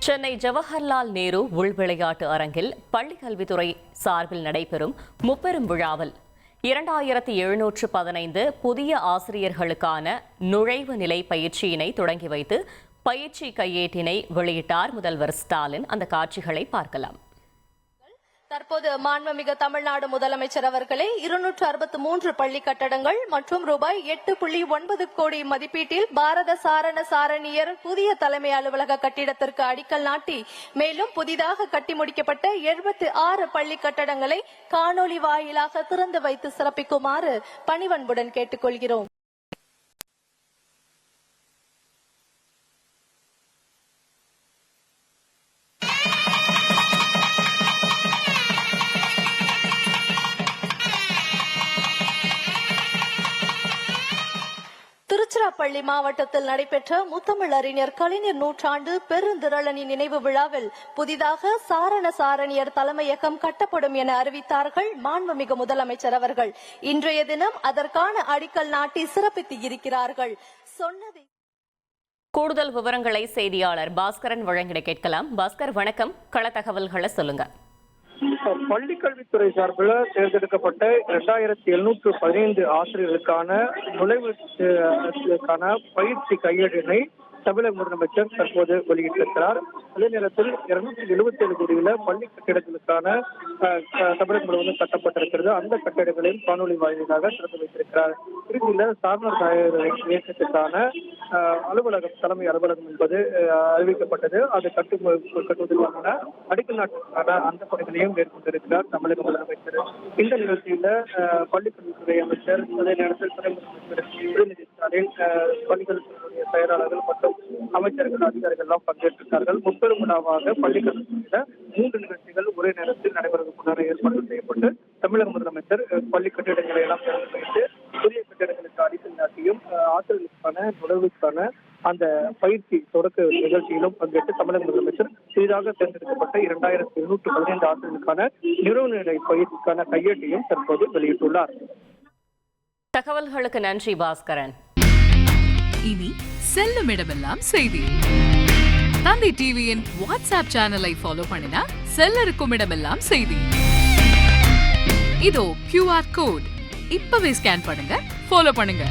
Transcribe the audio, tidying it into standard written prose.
சென்னை ஜவஹர்லால் நேரு உள்விளையாட்டு அரங்கில் பள்ளிக்கல்வித்துறை சார்பில் நடைபெறும் முப்பெரும் விழாவில் 2715 புதிய ஆசிரியர்களுக்கான நுழைவு நிலை பயிற்சியினை தொடங்கி வைத்து பயிற்சி கையேட்டினை வெளியிட்டார் முதல்வர் ஸ்டாலின். அந்த காட்சிகளை பார்க்கலாம். தற்போது மாண்புமிகு தமிழ்நாடு முதலமைச்சர் அவர்களே 263 பள்ளி கட்டடங்கள் மற்றும் ரூபாய் 8.9 கோடி மதிப்பீட்டில் பாரத சாரண சாரணியர் புதிய தலைமை அலுவலக கட்டிடத்திற்கு அடிக்கல் நாட்டி மேலும் புதிதாக கட்டி முடிக்கப்பட்ட 76 பள்ளி கட்டடங்களை காணொலி வாயிலாக திறந்து வைத்து சிறப்பிக்குமாறு பணிவன்புடன் கேட்டுக்கொள்கிறோம். திருச்சிராப்பள்ளி மாவட்டத்தில் நடைபெற்ற முத்தமிழ் அறிஞர் கலைஞர் நூற்றாண்டு பெருந்திரளனி நினைவு விழாவில் புதிதாக சாரண சாரணியர் தலைமையகம் கட்டப்படும் என அறிவித்தார்கள் மாண்புமிகு முதலமைச்சர் அவர்கள். இன்றைய தினம் அதற்கான அடிக்கல் நாட்டி சிறப்பித்து இருக்கிறார்கள். சொன்னதை கூடுதல் விவரங்களை செய்தியாளர் பாஸ்கரன் வழங்கிட கேட்கலாம். பாஸ்கர், வணக்கம். கள தகவல்களை சொல்லுங்க. பள்ளிக்கல்வித்துறை சார்பில் தேர்ந்தெடுக்கப்பட்ட 2715 ஆசிரியர்களுக்கான நுழைவுக்கான பயிற்சி கையேட்டினை தமிழக முதலமைச்சர் தற்போது வெளியிட்டிருக்கிறார். அதே நேரத்தில் 277 கோடியில பள்ளி கட்டிடங்களுக்கான தமிழகம் முழுவதும் கட்டப்பட்டிருக்கிறது. அந்த கட்டிடங்களையும் காணொலி வாயிலாக திறந்து வைத்திருக்கிறார். இறுதியில சாரணர் இயக்கத்திற்கான அலுவலகம், தலைமை அலுவலகம் என்பது அறிவிக்கப்பட்டது. அது கட்டுவதற்கான அடிக்கல் நாட்டுக்கான அந்த பணிகளையும் மேற்கொண்டிருக்கிறார் தமிழக முதலமைச்சர். இந்த நிகழ்ச்சியில பள்ளிக்கல்வித்துறை அமைச்சர், அதே நேரத்தில் துணை முதலமைச்சர் உதயநிதி ஸ்டாலின், பள்ளிக்கல்வித்துறை செயலாளர்கள் மற்றும் அமைச்சர்கள், அதிகாரிகள் எல்லாம் பங்கேற்றிருக்கார்கள். முப்பெரும் விழாவாக பள்ளிக்கல்வித்துறையில 3 நிகழ்ச்சிகள் ஒரே நேரத்தில் நடைபெறுவதற்குண்டான ஏற்பாடு செய்யப்பட்டு தமிழக முதலமைச்சர் பள்ளி கட்டிடங்களை எல்லாம் திறந்து வைத்து புதிய கட்டிடங்களுக்கு அடிக்கல் நாட்டியும் ஆசிரியர்களுக்கான நுழைவுக்கான அந்த பயிற்சி தொடக்க நிகழ்ச்சியிலும் பங்கேற்று தமிழக முதலமைச்சர் புதிதாக தேர்ந்தெடுக்கப்பட்ட 2715 ஆசிரியர்களுக்கான நிறுவன நிலை பயிற்சிக்கான கையேட்டையும் தற்போது வெளியிட்டுள்ளார். தகவல்களுக்கு நன்றி பாஸ்கரன். இனி செல்லும் இடமெல்லாம் செய்தி. தந்தை டிவியின் வாட்ஸ்அப் சேனலை ஃபாலோ பண்ணினா செல்ல இருக்கும் இடமெல்லாம் செய்தி. இதோ QR கோட், இப்பவே ஸ்கேன் பண்ணுங்க, ஃபாலோ பண்ணுங்க.